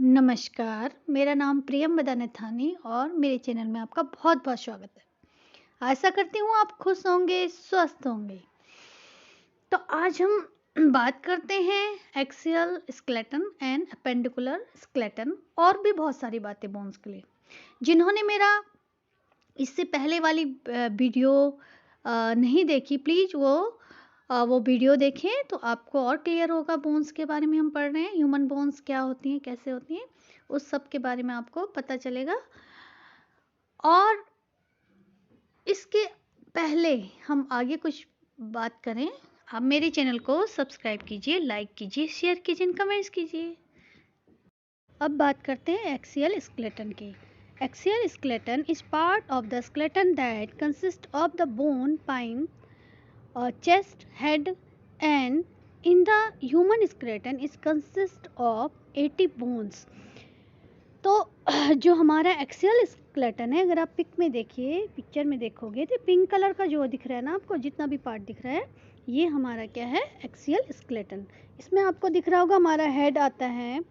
नमस्कार, मेरा नाम प्रियम बदानेथानी और मेरे चैनल में आपका बहुत-बहुत स्वागत है। आशा करती हूँ आप खुश होंगे, स्वस्थ होंगे। तो आज हम बात करते हैं axial skeleton and appendicular skeleton और भी बहुत सारी बातें बोन्स के लिए। जिन्होंने मेरा इससे पहले वाली वीडियो नहीं देखी प्लीज़ वो वीडियो देखें तो आपको और क्लियर होगा। बोन्स के बारे में हम पढ़ रहे हैं, ह्यूमन बोन्स क्या होती हैं, कैसे होती हैं, उस सब के बारे में आपको पता चलेगा। और इसके पहले हम आगे कुछ बात करें, आप मेरे चैनल को सब्सक्राइब कीजिए, लाइक कीजिए, शेयर कीजिए, कमेंट्स कीजिए। अब बात करते हैं एक्सियल स्केलेटन की। Axial skeleton is part of the skeleton that consist of the bone pine chest, head, and in the human skeleton is consist of 80 bones। तो जो हमारा एक्सियल स्केलेटन है, अगर आप पिक्चर में देखोगे तो पिंक कलर का जो दिख रहा है ना आपको, जितना भी पार्ट दिख रहा है, ये हमारा क्या है, एक्सियल स्केलेटन। इसमें आपको दिख रहा होगा हमारा हेड आता है,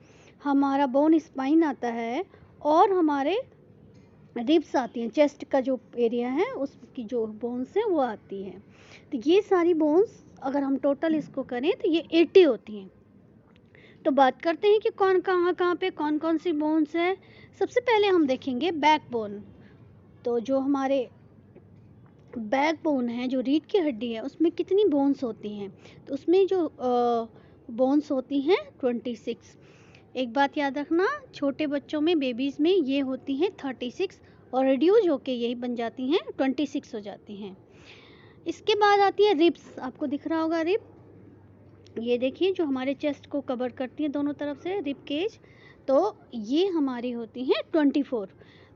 हमारा बोन स्पाइन आता है और हमारे रिब्स आती हैं, चेस्ट का जो एरिया है उसकी जो बोन्स हैं वो आती हैं। तो ये सारी बोन्स अगर हम टोटल इसको करें तो ये 80 होती हैं। तो बात करते हैं कि कौन कहाँ पे कौन कौन सी बोन्स है। सबसे पहले हम देखेंगे बैक बोन। तो जो हमारे बैक बोन है, जो रीढ़ की हड्डी है, उसमें कितनी बोन्स होती हैं, तो उसमें जो बोन्स होती हैं 26। एक बात याद रखना, छोटे बच्चों में, बेबीज़ में ये होती हैं 36 और रिड्यूज होके यही बन जाती हैं 26 हो जाती हैं। इसके बाद आती है रिब्स। आपको दिख रहा होगा रिब, ये देखिए जो हमारे चेस्ट को कवर करती है दोनों तरफ से, रिब केज। तो ये हमारी होती हैं 24।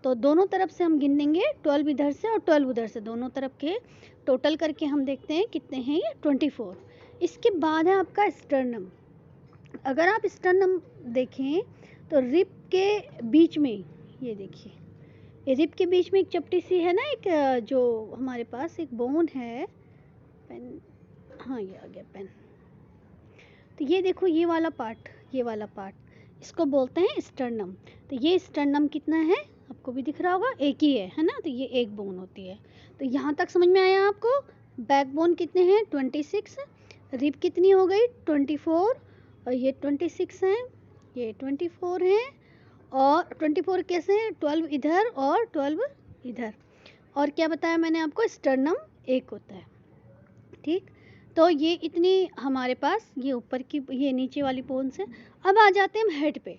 तो दोनों तरफ से हम गिन देंगे, 12 इधर से और 12 उधर से, दोनों तरफ के टोटल करके हम देखते हैं कितने हैं, ये 24। इसके बाद है आपका स्टर्नम। अगर आप स्टर्नम देखें तो रिब के बीच में, ये देखिए, ये रिब के बीच में एक चपटी सी है ना, एक जो हमारे पास एक बोन है, पेन, हाँ ये आ गया पेन। तो ये देखो, ये वाला पार्ट, ये वाला पार्ट, इसको बोलते हैं स्टर्नम। तो ये स्टर्नम कितना है आपको भी दिख रहा होगा, एक ही है ना, तो ये एक बोन होती है। तो यहाँ तक समझ में आया आपको। बैक बोन कितने हैं, 26। रिब कितनी हो गई, 24, और ये 26 हैं, ये 24 हैं, और 24 कैसे हैं, 12 इधर और 12 इधर। और क्या बताया मैंने आपको, स्टर्नम एक होता है, ठीक। तो ये इतनी हमारे पास, ये ऊपर की, ये नीचे वाली बोन्स है। अब आ जाते हैं हम हेड पे।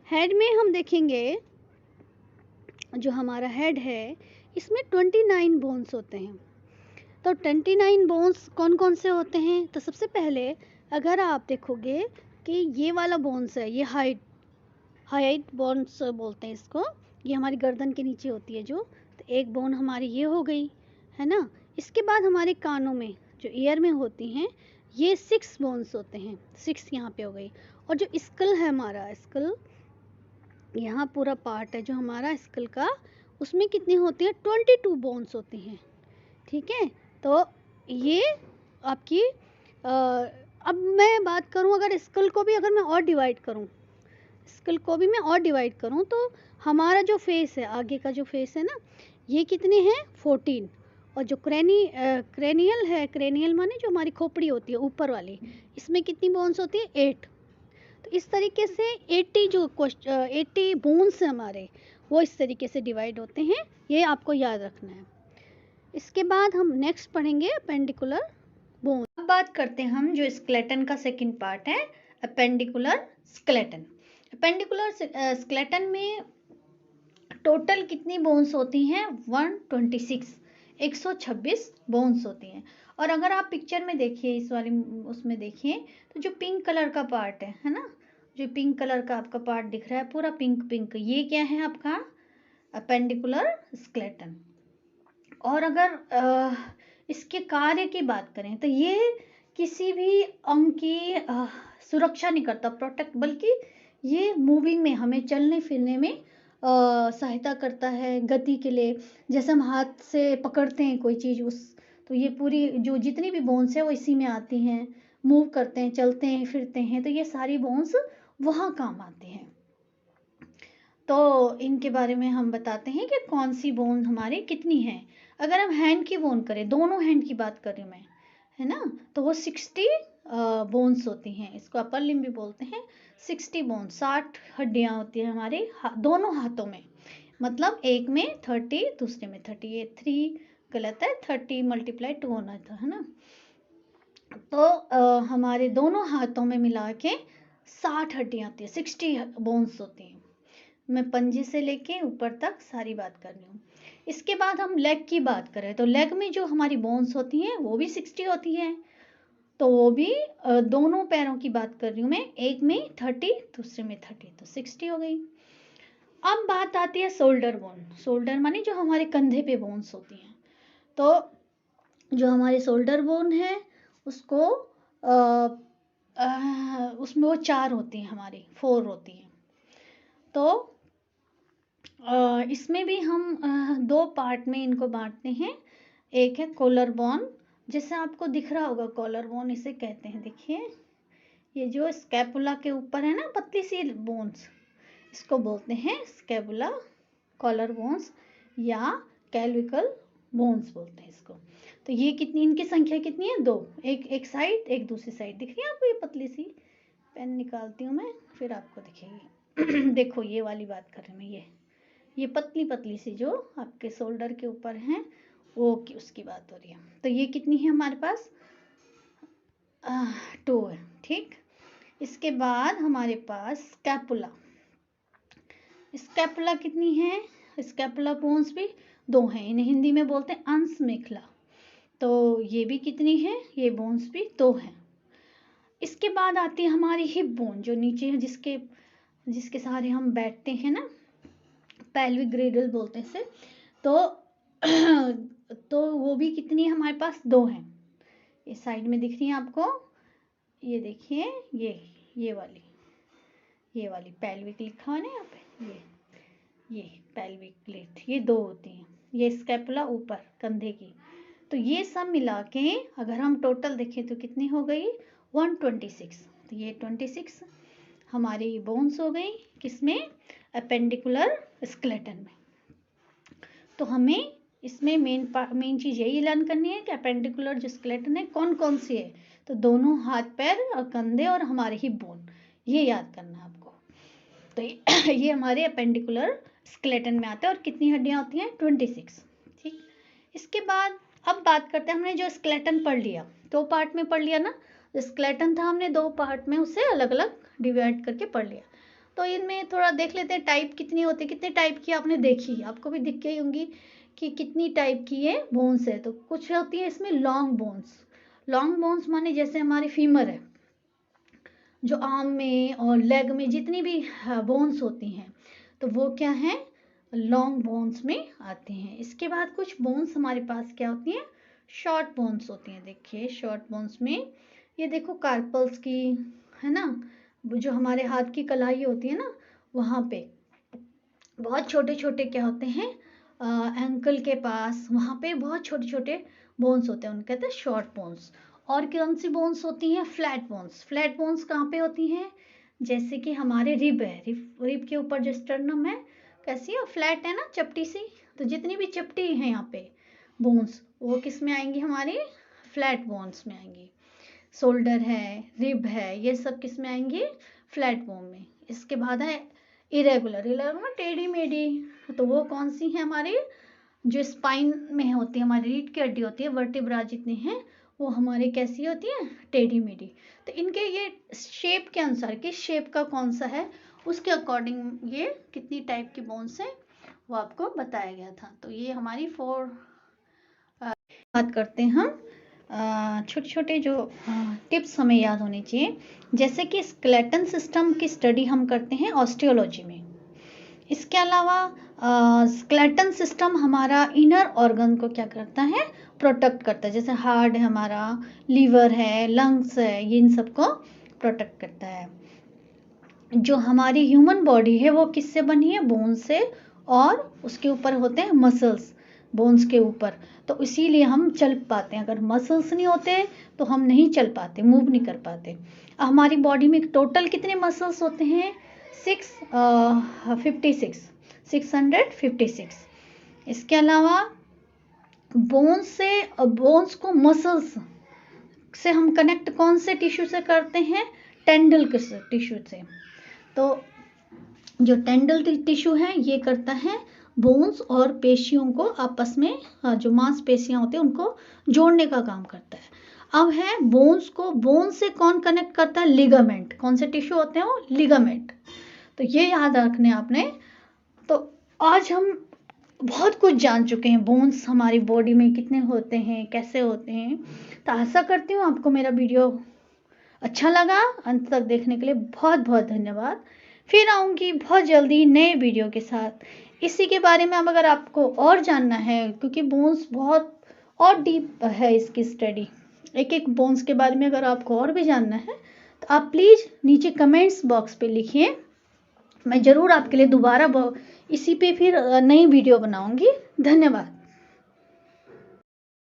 हेड में हम देखेंगे, जो हमारा हेड है इसमें 29 बोन्स होते हैं। तो 29 बोन्स कौन कौन से होते हैं, तो सबसे पहले अगर आप देखोगे कि ये वाला बोन्स है, ये हाइट बोन्स बोलते हैं इसको, ये हमारी गर्दन के नीचे होती है जो। तो एक बोन हमारी ये हो गई, है ना। इसके बाद हमारे कानों में, जो ईयर में होती हैं, ये 6 बोन्स होते हैं, 6 यहाँ पे हो गई। और जो स्कल है हमारा, स्कल यहाँ पूरा पार्ट है जो हमारा स्कल का, उसमें कितनी होती है, 22 बोन्स होती हैं, ठीक है। तो ये आपकी अब मैं बात करूं, अगर स्कल को भी अगर मैं और डिवाइड करूं, स्कल को भी मैं और डिवाइड करूं, तो हमारा जो फेस है, आगे का जो फेस है ना, ये कितने हैं, 14। और जो क्रेनियल है, क्रेनियल माने जो हमारी खोपड़ी होती है ऊपर वाली, इसमें कितनी बोन्स होती है, 8। तो इस तरीके से 80 बोन्स हमारे, वो इस तरीके से डिवाइड होते हैं, ये आपको याद रखना है। इसके बाद हम नेक्स्ट पढ़ेंगे अपेंडिकुलर बोन। अब बात करते हैं हम जो स्केलेटन का सेकंड पार्ट है, अपेंडिकुलर स्केलेटन। अपेंडिकुलर स्केलेटन में टोटल कितनी बोन्स होती हैं, 126, 126 बोन्स होती हैं। और अगर आप पिक्चर में देखिए, इस वाली उसमें देखिए, तो जो पिंक कलर का पार्ट है ना, जो पिंक कलर का आपका पार्ट दिख रहा है पूरा पिंक पिंक, ये क्या है आपका अपेंडिकुलर स्केलेटन। और अगर इसके कार्य की बात करें तो ये किसी भी अंग की सुरक्षा नहीं करता, प्रोटेक्ट, बल्कि ये मूविंग में, हमें चलने फिरने में सहायता करता है, गति के लिए। जैसे हम हाथ से पकड़ते हैं कोई चीज़, उस, तो ये पूरी जो जितनी भी बोन्स है वो इसी में आती हैं, मूव करते हैं, चलते हैं, फिरते हैं, तो ये सारी बोन्स वहाँ काम आती हैं। तो इनके बारे में हम बताते हैं कि कौन सी बोन हमारी कितनी है। अगर हम हैंड की बोन करें, दोनों हैंड की बात कर रही हूँ मैं, है ना, तो वो 60 बोन्स होती हैं। इसको अपर लिम्ब भी बोलते हैं। 60 बोन, 60 हड्डियाँ होती हैं हमारे दोनों हाथों में। मतलब एक में 30, दूसरे में 30। ये 3 गलत है, 30 × 2 होना था, है ना। तो हमारे दोनों हाथों में मिला के 60 हड्डियाँ होती है, 60 बोन्स होती हैं। मैं पंजे से लेके ऊपर तक सारी बात कर रही हूँ। इसके बाद हम लेग की बात करें तो लेग में जो हमारी बोन्स होती हैं वो भी 60 होती हैं। तो वो भी दोनों पैरों की बात कर रही हूँ मैं, एक में 30, दूसरे में 30, तो 60 हो गई। अब बात आती है शोल्डर बोन। शोल्डर माने जो हमारे कंधे पे बोन्स होती हैं। तो जो हमारे शोल्डर बोन है उसको उसमें वो 4 होती हैं, हमारी 4 होती हैं। तो इसमें भी हम 2 पार्ट में इनको बांटते हैं। एक है कॉलर बोन, जैसे आपको दिख रहा होगा कॉलर बोन इसे कहते हैं। देखिए ये जो स्कैपुला के ऊपर है ना पतली सी बोन्स, इसको बोलते हैं स्कैपुला कॉलर बोन्स या कैल्विकल बोन्स बोलते हैं इसको। तो ये कितनी, इनकी संख्या कितनी है? 2, एक साइड एक दूसरी साइड। दिख रही है आपको ये पतली सी? पेन निकालती हूँ मैं फिर आपको दिखेगी। देखो ये वाली बात कर रही हूँ मैं, ये पतली पतली सी जो आपके शोल्डर के ऊपर है वो की उसकी बात हो रही है। तो ये कितनी है हमारे पास? 2 है, ठीक। इसके बाद हमारे पास स्कैपुला। स्कैपुला कितनी है? स्कैपुला बोन्स भी 2 हैं, इन्हें हिंदी में बोलते हैं अंश मेखला। तो ये भी कितनी है? ये बोन्स भी 2 हैं। इसके बाद आती है हमारी हिप बोन, जो नीचे है, जिसके सहारे हम बैठते हैं ना, पेल्विक ग्रिडल बोलते हैं इसे। तो वो भी कितनी है हमारे पास? 2 हैं। ये साइड में दिख रही है आपको, ये देखिए, ये वाली पेल्विक लिखा है ना यहाँ पे, ये पेल्विक प्लेट, ये 2 होती हैं। ये स्कैपुला ऊपर कंधे की। तो ये सब मिला के अगर हम टोटल देखें तो कितनी हो गई? 126। तो ये 26 हमारी बोन्स हो गई, किसमें? अपेंडिकुलर स्केलेटन में। तो हमें इसमें मेन चीज़ यही लर्न करनी है कि अपेंडिकुलर जो स्केलेटन है कौन कौन सी है। तो दोनों हाथ पैर और कंधे और हमारे हिप बोन, ये याद करना है आपको। तो ये हमारे अपेंडिकुलर स्केलेटन में आते हैं। और कितनी हड्डियाँ होती हैं? 26, ठीक। इसके बाद अब बात करते हैं, हमने जो स्केलेटन पढ़ लिया, 2 पार्ट में पढ़ लिया ना। स्केलेटन था, हमने 2 पार्ट में उसे अलग अलग डिवाइड करके पढ़ लिया। तो इनमें थोड़ा देख लेते हैं टाइप कितनी होती है। कितने टाइप की आपने देखी, आपको भी दिख गई होंगी कि कितनी टाइप की ये बोन्स है। तो कुछ होती है इसमें लॉन्ग बोन्स। लॉन्ग बोन्स माने जैसे हमारे फीमर है, जो आर्म में और लेग में जितनी भी बोन्स होती हैं, तो वो क्या है? लॉन्ग बोन्स में आती हैं। इसके बाद कुछ बोन्स हमारे पास क्या होती हैं? शॉर्ट बोन्स होती हैं। देखिए शॉर्ट बोन्स में ये देखो कार्पल्स की, है ना, जो हमारे हाथ की कलाई होती है ना, वहाँ पे बहुत छोटे छोटे क्या होते हैं, एंकल के पास, वहाँ पे बहुत छोटे छोटे बोन्स होते हैं, उनको कहते हैं शॉर्ट बोन्स। और कौन सी बोन्स होती हैं? Flat bones. फ्लैट बोन्स कहाँ पे होती हैं? जैसे कि हमारे रिब है, रिब के ऊपर जो स्टर्नम है, कैसी है? फ्लैट है ना, चपटी सी। तो जितनी भी चपटी है यहाँ पे बोन्स, वो किस में आएंगी? हमारी फ्लैट बोन्स में आएंगी। शोल्डर है, रिब है, ये सब किस में आएंगी? फ्लैट बोन में। इसके बाद है इरेगुलर में टेढ़ी मेढ़ी। तो वो कौन सी है? हमारी जो स्पाइन में होती है, हमारी रीढ़ की हड्डी होती है, वर्टिब्रा जितनी हैं, वो हमारी कैसी होती है? टेढ़ी मेढ़ी। तो इनके ये शेप के अनुसार, किस शेप का कौन सा है, उसके अकॉर्डिंग ये कितनी टाइप की बोन्स है वो आपको बताया गया था। तो ये हमारी 4 बात करते हैं हम। छोटे छोटे जो टिप्स हमें याद होने चाहिए, जैसे कि स्केलेटन सिस्टम की स्टडी हम करते हैं ऑस्टियोलॉजी में। इसके अलावा स्केलेटन सिस्टम हमारा इनर ऑर्गन को क्या करता है? प्रोटेक्ट करता है। जैसे हार्ट है हमारा, लीवर है, लंग्स है, ये इन सबको प्रोटेक्ट करता है। जो हमारी ह्यूमन बॉडी है वो किससे बनी है? बोन से, और उसके ऊपर होते हैं मसल्स, बोन्स के ऊपर। तो इसीलिए हम चल पाते हैं। अगर मसल्स नहीं होते तो हम नहीं चल पाते, मूव नहीं कर पाते। हमारी बॉडी में टोटल कितने मसल्स होते हैं? 656। इसके अलावा बोन्स को मसल्स से हम कनेक्ट कौन से टिश्यू से करते हैं? टेंडल टिश्यू से। तो जो टेंडल टिश्यू है ये करता है बोन्स और पेशियों को आपस में, जो मांसपेशियां होती हैं उनको जोड़ने का काम करता है। अब है बोन्स से कौन कनेक्ट करता है? लिगामेंट। कौन से टिश्यू होते हैं वो? लिगामेंट। तो ये याद रखने आपने। तो आज हम बहुत कुछ जान चुके हैं, बोन्स हमारी बॉडी में कितने होते हैं, कैसे होते हैं। तो आशा करती हूँ आपको मेरा वीडियो अच्छा लगा। अंत तक देखने के लिए बहुत बहुत धन्यवाद। फिर आऊँगी बहुत जल्दी नए वीडियो के साथ। इसी के बारे में अगर आपको और जानना है, क्योंकि बोन्स बहुत और डीप है इसकी स्टडी, एक बोन्स के बारे में अगर आपको और भी जानना है तो आप प्लीज़ नीचे कमेंट्स बॉक्स पे लिखिए। मैं ज़रूर आपके लिए दोबारा इसी पे फिर नई वीडियो बनाऊंगी। धन्यवाद।